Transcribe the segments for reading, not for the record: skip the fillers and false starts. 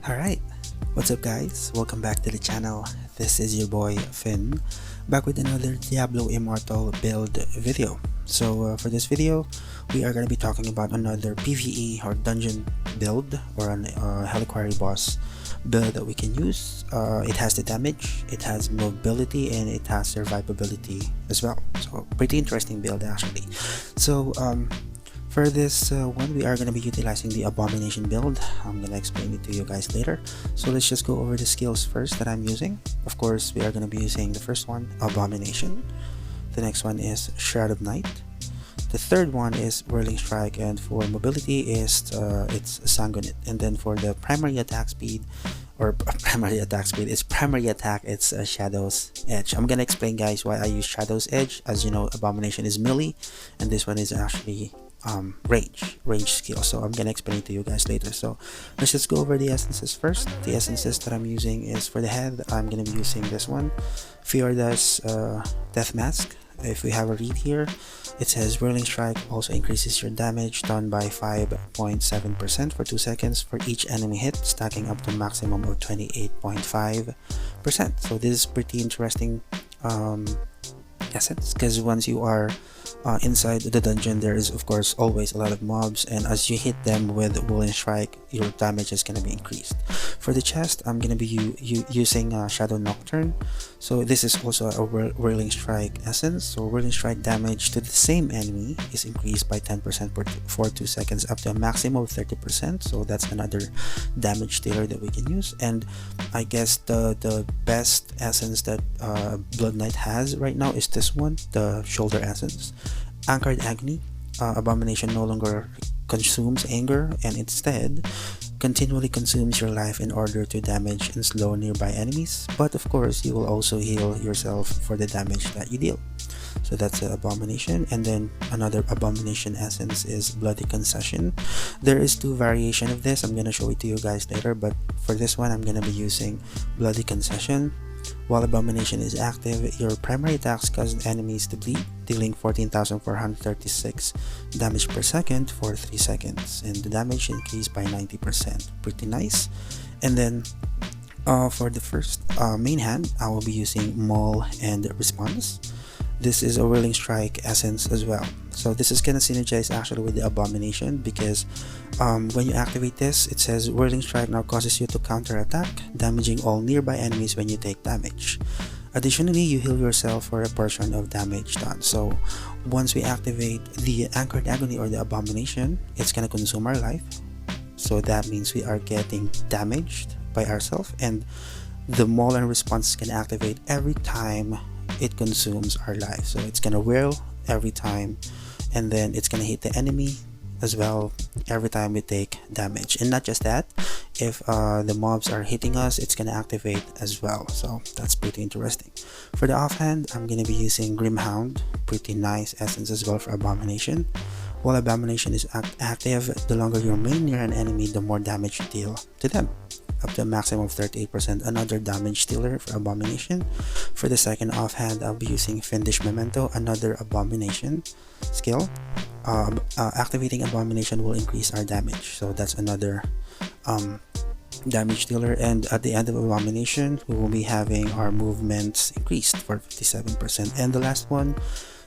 Alright, what's up guys? Welcome back to the channel. This is your boy Finn, back with another Diablo Immortal build video. So for this video, we are going to be talking about another PvE or dungeon build, or an Heliquary boss build that we can use. It has the damage, it has mobility, and it has survivability as well. So pretty interesting build actually. So for this one, we are going to be utilizing the Abomination build. I'm going to explain it to you guys later. So let's just go over the skills first that I'm using. Of course, we are going to be using the first one, Abomination. The next one is Shroud of Night. The third one is Whirling Strike, and for mobility is it's Sanguinate. And then for the primary attack speed, it's primary attack, it's Shadow's Edge. I'm gonna explain guys why I use Shadow's Edge. As you know, Abomination is melee, and this one is actually range skill. So I'm gonna explain it to you guys later. So let's just go over the essences first. The essences that I'm using is for the head. I'm gonna be using this one, Fiorda's Death Mask. If we have a read here, it says Whirling Strike also increases your damage done by 5.7% for 2 seconds for each enemy hit, stacking up to a maximum of 28.5%. So this is pretty interesting essence, because once you are inside the dungeon, there is of course always a lot of mobs, and as you hit them with Whirling Strike, your damage is going to be increased. For the chest, I'm going to be using Shadow Nocturne. So this is also a Whirling Strike essence. So Whirling Strike damage to the same enemy is increased by 10% for 2 seconds, up to a maximum of 30%. So that's another damage dealer that we can use. And I guess the best essence that Blood Knight has right now is this one, the Shoulder Essence. Anchored Agony. Abomination no longer consumes anger, and instead continually consumes your life in order to damage and slow nearby enemies, but of course you will also heal yourself for the damage that you deal. So that's the Abomination. And then another Abomination essence is Bloody Concession. There is 2 variations of this. I'm gonna show it to you guys later, but for this one I'm gonna be using Bloody Concession. While Abomination is active, your primary attacks cause enemies to bleed, dealing 14,436 damage per second for 3 seconds, and the damage increased by 90%. Pretty nice. And then for the first main hand, I will be using Maul and Response. This is a Whirling Strike essence as well. So this is gonna synergize actually with the Abomination, because when you activate this, it says Whirling Strike now causes you to counter attack, damaging all nearby enemies when you take damage. Additionally, you heal yourself for a portion of damage done. So once we activate the Anchored Agony or the Abomination, it's gonna consume our life. So that means we are getting damaged by ourselves, and the Maul and Response can activate every time it consumes our life. So it's gonna whirl every time, and then it's gonna hit the enemy as well every time we take damage. And not just that, if the mobs are hitting us, it's gonna activate as well. So that's pretty interesting. For the offhand, I'm gonna be using Grimhound. Pretty nice essence as well for Abomination. While Abomination is active, the longer you remain near an enemy, the more damage you deal to them, up to a maximum of 38%. Another damage dealer for Abomination. For the second offhand, I'll be using Fiendish Memento, another Abomination skill. Activating Abomination will increase our damage, so that's another damage dealer. And at the end of Abomination, we will be having our movements increased for 57%. And the last one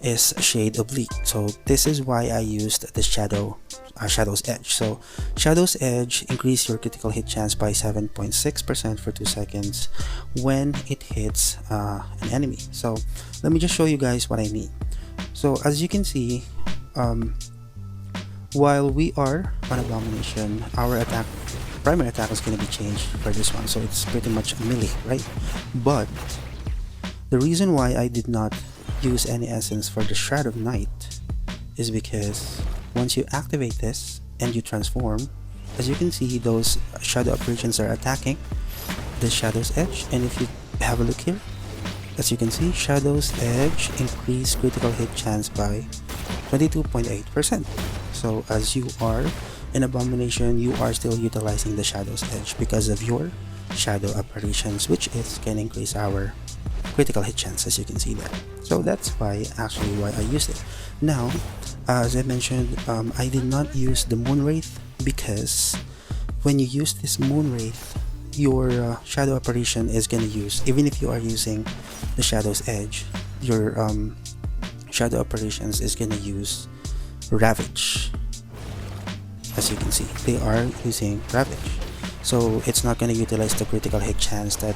is Shade Oblique. So this is why I used the Shadow's Edge. So Shadow's Edge increase your critical hit chance by 7.6% for 2 seconds when it hits an enemy. So let me just show you guys what I mean. So as you can see, while we are on Abomination, our primary attack is going to be changed for this one, so it's pretty much melee, right? But the reason why I did not use any essence for the Shroud of Night is because once you activate this and you transform, as you can see, those shadow apparitions are attacking the Shadow's Edge. And if you have a look here, as you can see, Shadow's Edge increased critical hit chance by 22.8%. So as you are in Abomination, you are still utilizing the Shadow's Edge because of your shadow apparitions, which can increase our critical hit chance, as you can see there. So that's why I used it. Now, as I mentioned, I did not use the Moonwraith, because when you use this Moonwraith, your shadow apparition is gonna use, even if you are using the Shadow's Edge, your shadow apparitions is gonna use Ravage. As you can see, they are using Ravage, so it's not going to utilize the critical hit chance that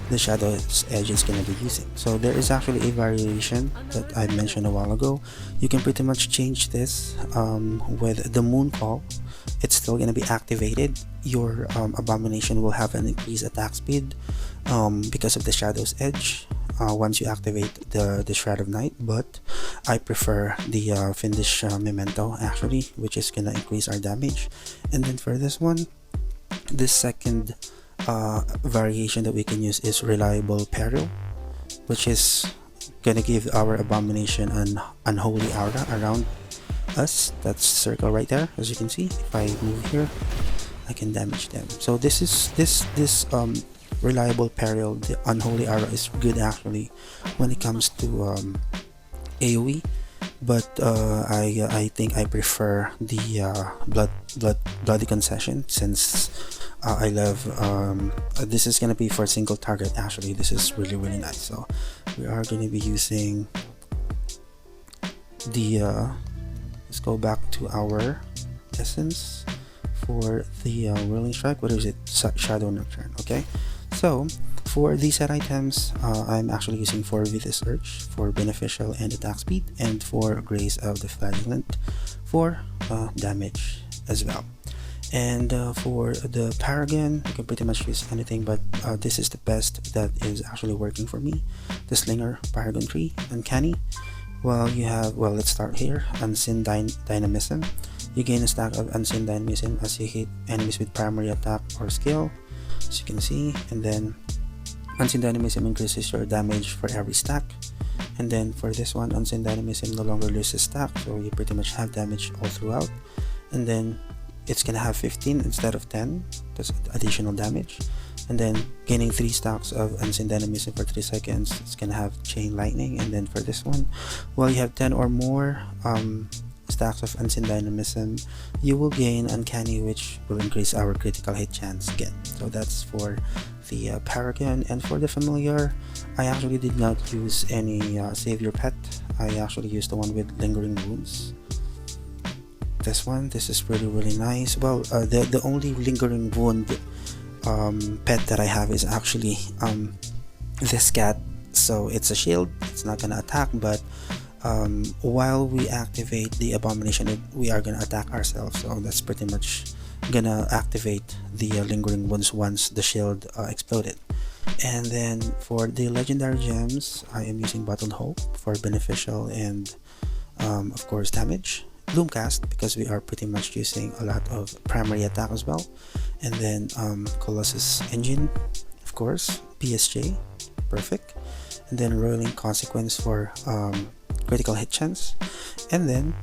the Shadow's Edge is going to be using. So there is actually a variation that I mentioned a while ago. You can pretty much change this with the Moon Call. It's still going to be activated. Your Abomination will have an increased attack speed because of the Shadow's Edge once you activate the Shroud of Night, but I prefer the Fiendish Memento actually, which is gonna increase our damage. And then for this one, the second variation that we can use is Reliable Peril, which is gonna give our Abomination an unholy aura around us. That's circle right there. As you can see, if I move here, I can damage them. So this is this Reliable Peril, the unholy aura, is good actually when it comes to AoE, but I think I prefer the Bloody Concession, since I love this is gonna be for single target. Actually, this is really nice. So we are gonna be using the let's go back to our essence for the Whirling Strike. What is it? Shadow Nocturne. Okay, so for these set items, I'm actually using 4 Vitus Urge for beneficial and attack speed, and 4 Grace of the Flagellant for damage as well. And for the Paragon, you can pretty much use anything, but this is the best that is actually working for me. The Slinger Paragon tree, Uncanny. Well, you have, well, let's start here. Unseen Dynamism. You gain a stack of Unseen Dynamism as you hit enemies with primary attack or skill, as you can see. And then Unseen Dynamism increases your damage for every stack. And then for this one, Unseen Dynamism no longer loses stack, so you pretty much have damage all throughout. And then it's gonna have 15 instead of 10. That's additional damage. And then gaining 3 stacks of Unseen Dynamism for 3 seconds, it's gonna have Chain Lightning. And then for this one, well, you have 10 or more stacks of Unseen Dynamism, you will gain Uncanny, which will increase our critical hit chance again. So that's for the Paragon. And for the Familiar, I actually did not use any Savior Pet. I actually used the one with Lingering Wounds. This one, this is really nice. Well, the only Lingering Wound pet that I have is actually this cat. So it's a shield, it's not gonna attack, but while we activate the Abomination, we are gonna attack ourselves. So that's pretty much gonna activate the Lingering Wounds once the shield exploded. And then for the legendary gems, I am using Bottled Hope for beneficial and of course damage. Loomcast, because we are pretty much using a lot of primary attack as well. And then Colossus Engine, of course, BSJ, perfect. And then Rolling Consequence for critical hit chance. And then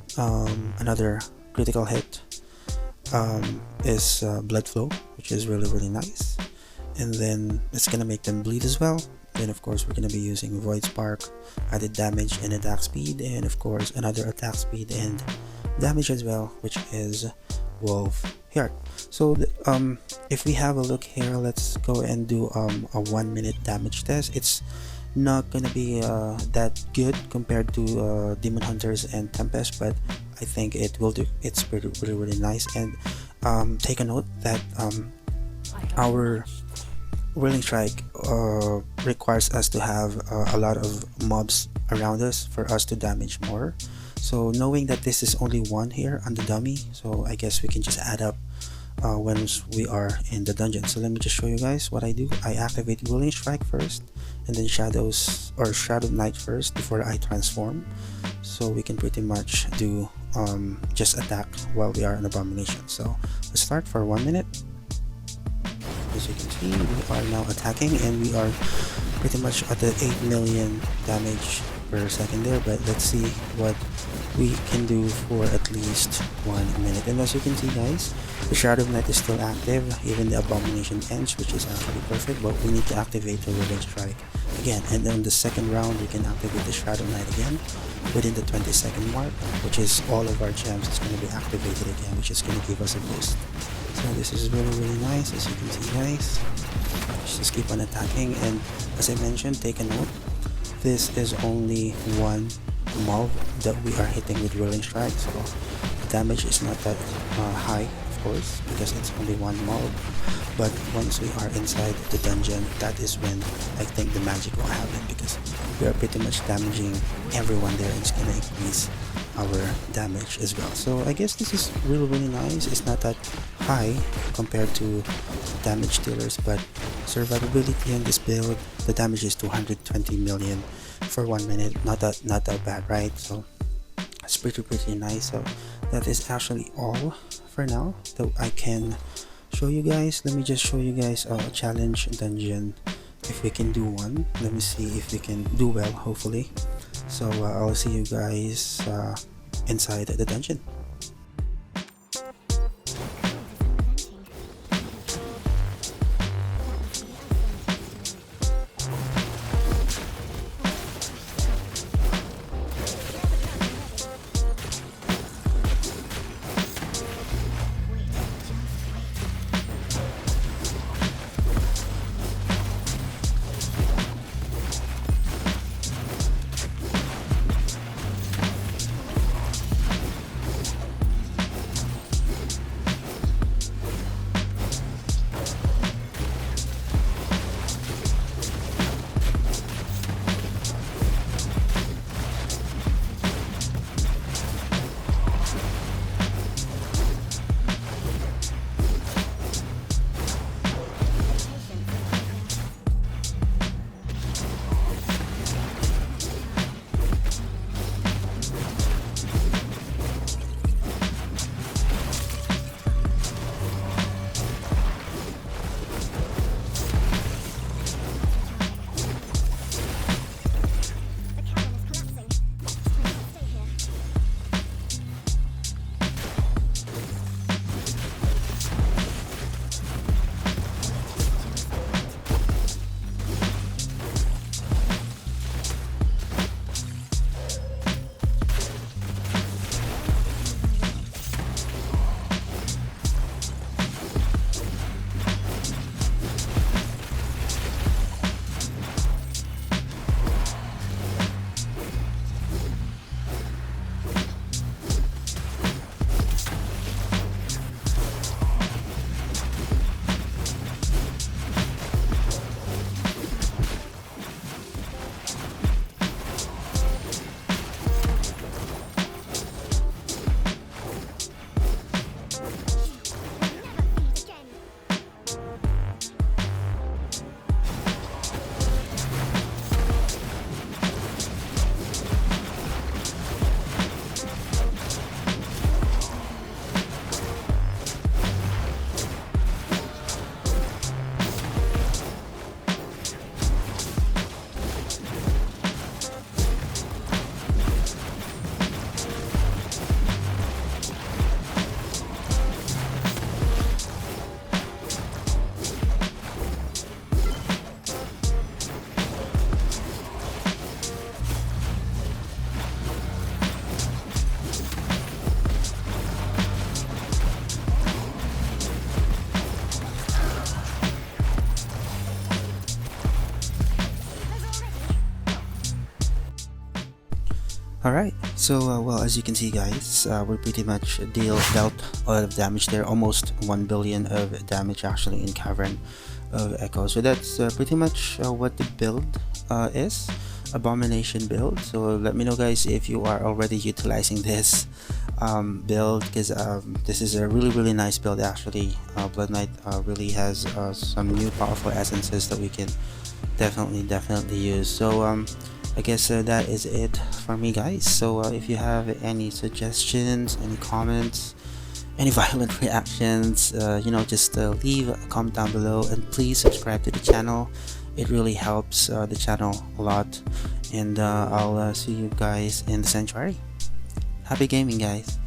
another critical hit is Blood Flow, which is really nice. And then it's gonna make them bleed as well. Then of course we're gonna be using Void Spark, added damage and attack speed, and of course another attack speed and damage as well, which is Wolf Heart. So if we have a look here, let's go and do a 1 minute damage test. It's not gonna be that good compared to Demon Hunters and Tempest, but I think it will do. It's really nice. And take a note that our Whirling Strike requires us to have a lot of mobs around us for us to damage more. So knowing that this is only one here on the dummy, so I guess we can just add up once we are in the dungeon. So let me just show you guys what I do. I activate Whirling Strike first, and then Shadows or Shroud of Night first before I transform. So we can pretty much do just attack while we are in Abomination. So let's start for 1 minute. As you can see, we are now attacking, and we are pretty much at the 8 million damage per second there. But let's see what we can do for at least 1 minute. And as you can see, guys, the Shroud of Night is still active. Even the Abomination ends, which is actually perfect, but we need to activate the Whirling Strike again. And then the second round, we can activate the Shroud of Night again within the 20-second mark, which is all of our gems is going to be activated again, which is going to give us a boost. So this is really nice, as you can see, guys. Just keep on attacking, and as I mentioned, take a note, this is only one mob that we are hitting with Whirling Strike, so the damage is not that high, of course, because it's only one mob. But once we are inside the dungeon, that is when I think the magic will happen, because we are pretty much damaging everyone there, and it's gonna increase our damage as well. So I guess this is really nice. It's not that high compared to damage dealers, but survivability in this build, the damage is 220 million for 1 minute. Not that bad, right? So it's pretty nice. So that is actually all for now that I can show you guys. Let me just show you guys a challenge dungeon, if we can do one. Let me see if we can do well, hopefully. So I'll see you guys inside the dungeon. Alright, so well, as you can see guys, we're pretty much dealt a lot of damage there, almost 1 billion of damage actually in Cavern of Echo. So that's pretty much what the build is, Abomination build. So let me know guys if you are already utilizing this build, because this is a really nice build actually. Blood Knight really has some new powerful essences that we can definitely use. So I guess that is it for me guys. So if you have any suggestions, any comments, any violent reactions, you know, just leave a comment down below, and please subscribe to the channel. It really helps the channel a lot, and I'll see you guys in the sanctuary. Happy gaming guys.